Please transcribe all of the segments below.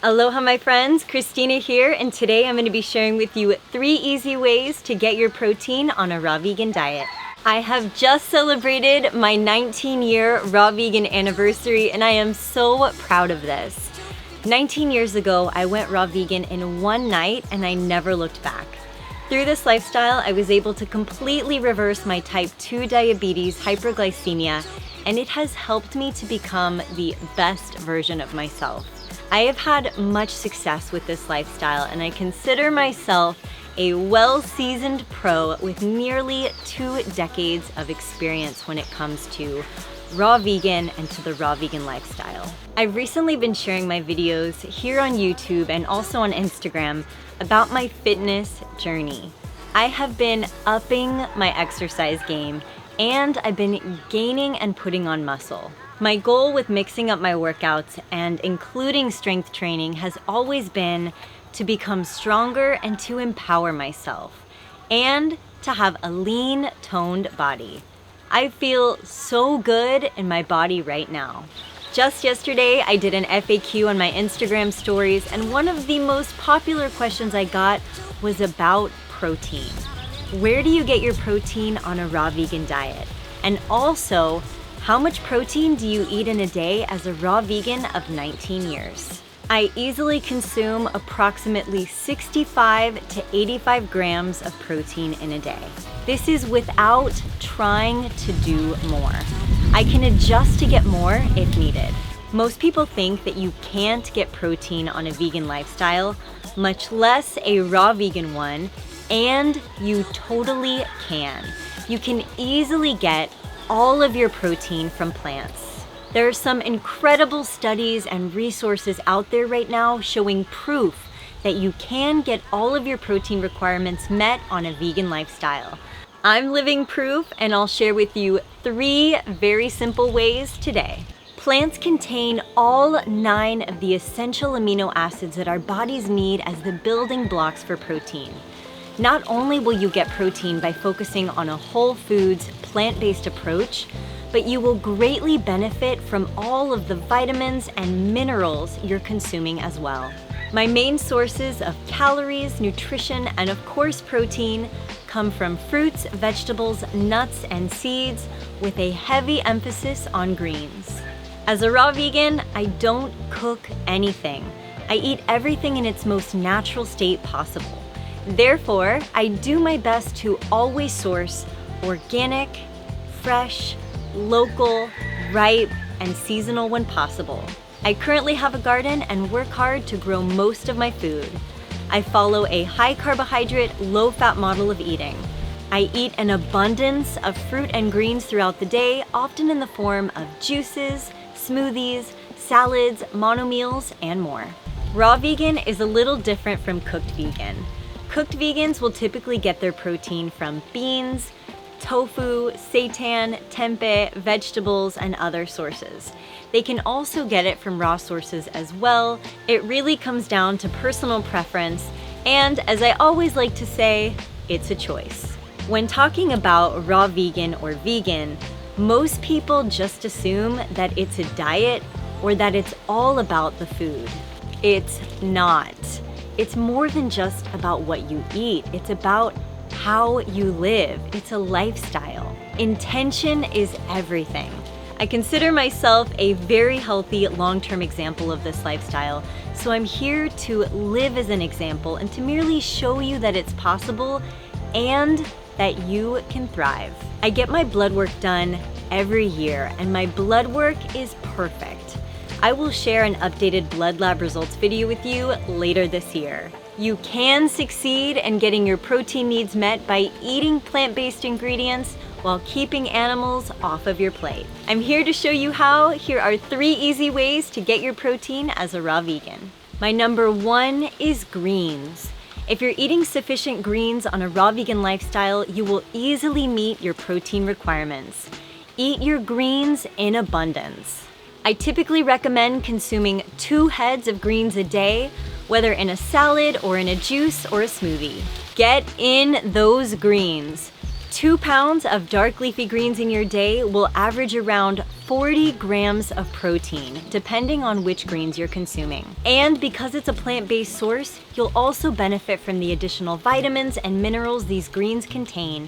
Aloha my friends, Christina here, and today I'm going to be sharing with you 3 easy ways to get your protein on a raw vegan diet. I have just celebrated my 19-year raw vegan anniversary and I am so proud of this. 19 years ago, I went raw vegan in one night and I never looked back. Through this lifestyle, I was able to completely reverse my type 2 diabetes, hyperglycemia, and it has helped me to become the best version of myself. I have had much success with this lifestyle and I consider myself a well-seasoned pro with nearly 2 decades of experience when it comes to raw vegan and to the raw vegan lifestyle. I've recently been sharing my videos here on YouTube and also on Instagram about my fitness journey. I have been upping my exercise game and I've been gaining and putting on muscle. My goal with mixing up my workouts and including strength training has always been to become stronger and to empower myself and to have a lean, toned body. I feel so good in my body right now. Just yesterday, I did an FAQ on my Instagram stories, and one of the most popular questions I got was about protein. Where do you get your protein on a raw vegan diet? And also, how much protein do you eat in a day as a raw vegan of 19 years? I easily consume approximately 65 to 85 grams of protein in a day. This is without trying to do more. I can adjust to get more if needed. Most people think that you can't get protein on a vegan lifestyle, much less a raw vegan one, and you totally can. You can easily get all of your protein from plants. There are some incredible studies and resources out there right now showing proof that you can get all of your protein requirements met on a vegan lifestyle. I'm living proof and I'll share with you 3 very simple ways today. Plants contain all 9 of the essential amino acids that our bodies need as the building blocks for protein. Not only will you get protein by focusing on a whole foods, plant-based approach, but you will greatly benefit from all of the vitamins and minerals you're consuming as well. My main sources of calories, nutrition, and of course protein come from fruits, vegetables, nuts, and seeds with a heavy emphasis on greens. As a raw vegan, I don't cook anything. I eat everything in its most natural state possible. Therefore, I do my best to always source organic, fresh, local, ripe, and seasonal when possible. I currently have a garden and work hard to grow most of my food. I follow a high carbohydrate, low fat model of eating. I eat an abundance of fruit and greens throughout the day, often in the form of juices, smoothies, salads, mono meals, and more. Raw vegan is a little different from cooked vegan. Cooked vegans will typically get their protein from beans, tofu, seitan, tempeh, vegetables, and other sources. They can also get it from raw sources as well. It really comes down to personal preference, and as I always like to say, it's a choice. When talking about raw vegan or vegan, most people just assume that it's a diet or that it's all about the food. It's not. It's more than just about what you eat. It's about how you live. It's a lifestyle. Intention is everything. I consider myself a very healthy long-term example of this lifestyle, so I'm here to live as an example and to merely show you that it's possible and that you can thrive. I get my blood work done every year and my blood work is perfect. I will share an updated blood lab results video with you later this year. You can succeed in getting your protein needs met by eating plant-based ingredients while keeping animals off of your plate. I'm here to show you how. Here are 3 easy ways to get your protein as a raw vegan. My number 1 is greens. If you're eating sufficient greens on a raw vegan lifestyle, you will easily meet your protein requirements. Eat your greens in abundance. I typically recommend consuming 2 heads of greens a day, whether in a salad or in a juice or a smoothie. Get in those greens. 2 pounds of dark leafy greens in your day will average around 40 grams of protein, depending on which greens you're consuming. And because it's a plant-based source, you'll also benefit from the additional vitamins and minerals these greens contain,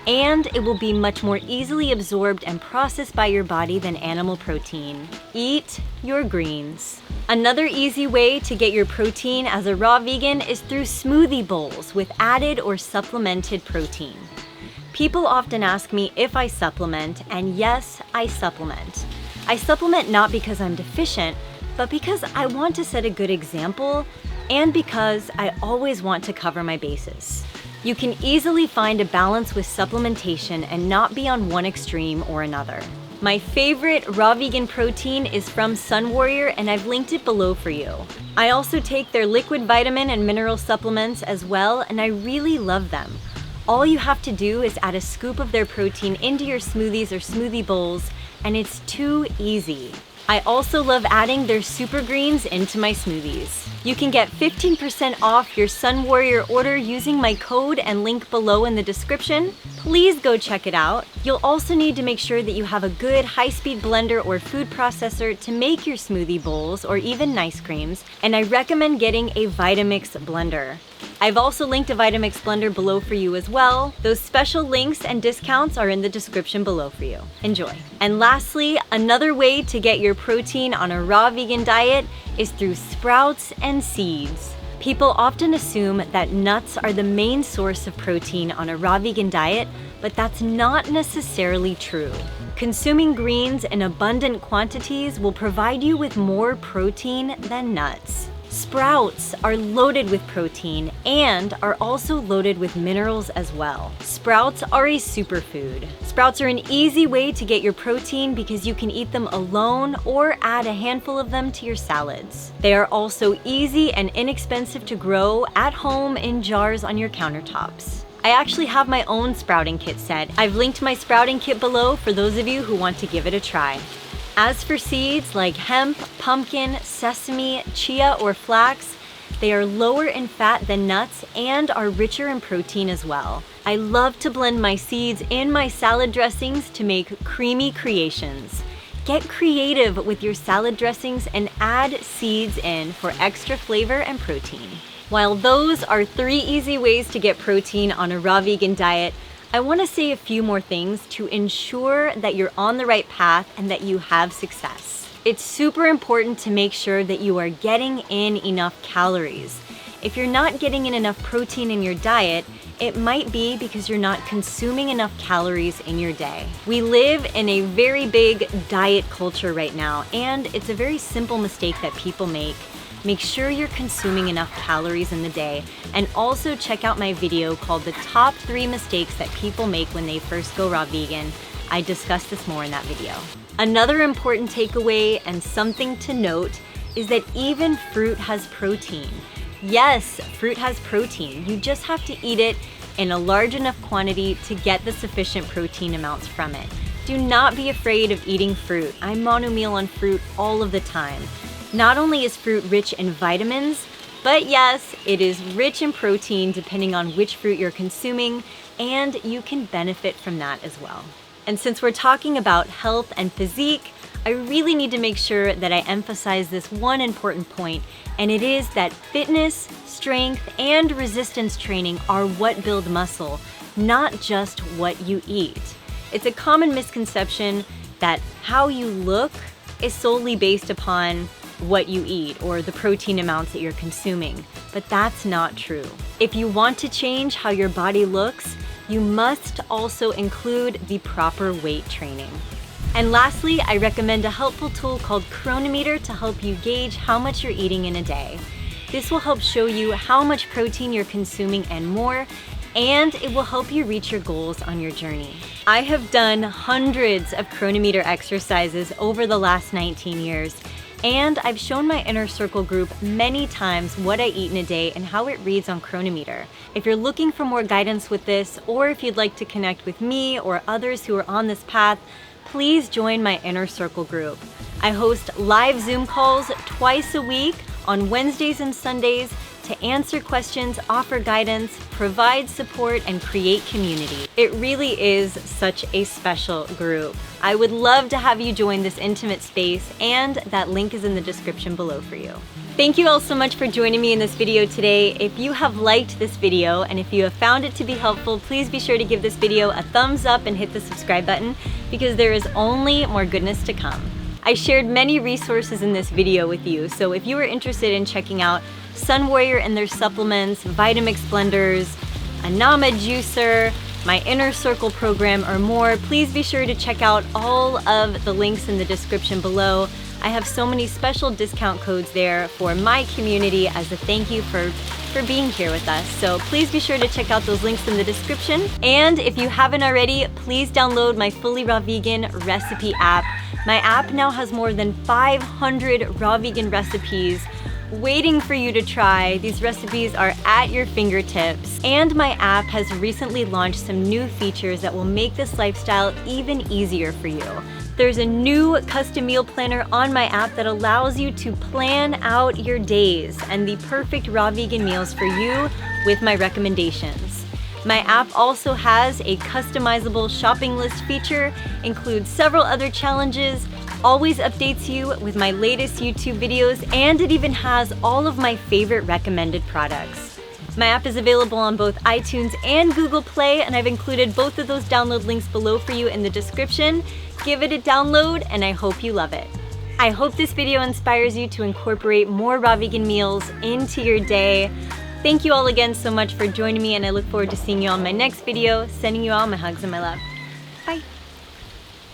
and it will be much more easily absorbed and processed by your body than animal protein. Eat your greens. Another easy way to get your protein as a raw vegan is through smoothie bowls with added or supplemented protein. People often ask me if I supplement, and yes, I supplement. I supplement not because I'm deficient, but because I want to set a good example and because I always want to cover my bases. You can easily find a balance with supplementation and not be on one extreme or another. My favorite raw vegan protein is from Sun Warrior, and I've linked it below for you. I also take their liquid vitamin and mineral supplements as well, and I really love them. All you have to do is add a scoop of their protein into your smoothies or smoothie bowls, and it's too easy. I also love adding their super greens into my smoothies. You can get 15% off your Sun Warrior order using my code and link below in the description. Please go check it out. You'll also need to make sure that you have a good high-speed blender or food processor to make your smoothie bowls or even nice creams, and I recommend getting a Vitamix blender. I've also linked a Vitamix blender below for you as well. Those special links and discounts are in the description below for you. Enjoy. And lastly, another way to get your protein on a raw vegan diet is through sprouts and seeds. People often assume that nuts are the main source of protein on a raw vegan diet, but that's not necessarily true. Consuming greens in abundant quantities will provide you with more protein than nuts. Sprouts are loaded with protein and are also loaded with minerals as well. Sprouts are a superfood. Sprouts are an easy way to get your protein because you can eat them alone or add a handful of them to your salads. They are also easy and inexpensive to grow at home in jars on your countertops. I actually have my own sprouting kit set. I've linked my sprouting kit below for those of you who want to give it a try. As for seeds like hemp, pumpkin, sesame, chia, or flax, they are lower in fat than nuts and are richer in protein as well. I love to blend my seeds in my salad dressings to make creamy creations. Get creative with your salad dressings and add seeds in for extra flavor and protein. While those are 3 easy ways to get protein on a raw vegan diet, I want to say a few more things to ensure that you're on the right path and that you have success. It's super important to make sure that you are getting in enough calories. If you're not getting in enough protein in your diet, it might be because you're not consuming enough calories in your day. We live in a very big diet culture right now, and it's a very simple mistake that people make. Make sure you're consuming enough calories in the day, and also check out my video called the top 3 mistakes that people make when they first go raw vegan. I discussed this more in that video. Another important takeaway and something to note is that even fruit has protein. Yes, fruit has protein. You just have to eat it in a large enough quantity to get the sufficient protein amounts from it. Do not be afraid of eating fruit. I mono-meal on fruit all of the time. Not only is fruit rich in vitamins, but yes, it is rich in protein depending on which fruit you're consuming, and you can benefit from that as well. And since we're talking about health and physique, I really need to make sure that I emphasize this one important point, and it is that fitness, strength, and resistance training are what build muscle, not just what you eat. It's a common misconception that how you look is solely based upon what you eat or the protein amounts that you're consuming, but that's not true. If you want to change how your body looks, you must also include the proper weight training. And lastly, I recommend a helpful tool called Chronometer to help you gauge how much you're eating in a day. This will help show you how much protein you're consuming and more, and it will help you reach your goals on your journey. I have done hundreds of Chronometer exercises over the last 19 years, and I've shown my inner circle group many times what I eat in a day and how it reads on Chronometer. If you're looking for more guidance with this, or if you'd like to connect with me or others who are on this path, please join my inner circle group. I host live Zoom calls twice a week on Wednesdays and Sundays to answer questions, offer guidance, provide support, and create community. It really is such a special group. I would love to have you join this intimate space, and that link is in the description below for you. Thank you all so much for joining me in this video today. If you have liked this video and if you have found it to be helpful, please be sure to give this video a thumbs up and hit the subscribe button, because there is only more goodness to come. I shared many resources in this video with you, so if you are interested in checking out Sun Warrior and their supplements, Vitamix blenders, a Nama juicer, my Inner Circle program, or more, please be sure to check out all of the links in the description below. I have so many special discount codes there for my community as a thank you for being here with us. So please be sure to check out those links in the description. And if you haven't already, please download my Fully Raw Vegan recipe app. My app now has more than 500 raw vegan recipes waiting for you to try. These recipes are at your fingertips. And my app has recently launched some new features that will make this lifestyle even easier for you. There's a new custom meal planner on my app that allows you to plan out your days and the perfect raw vegan meals for you with my recommendations. My app also has a customizable shopping list feature, includes several other challenges, always updates you with my latest YouTube videos, and it even has all of my favorite recommended products. My app is available on both iTunes and Google Play, and I've included both of those download links below for you in the description. Give it a download, and I hope you love it. I hope this video inspires you to incorporate more raw vegan meals into your day. Thank you all again so much for joining me, and I look forward to seeing you on my next video. Sending you all my hugs and my love.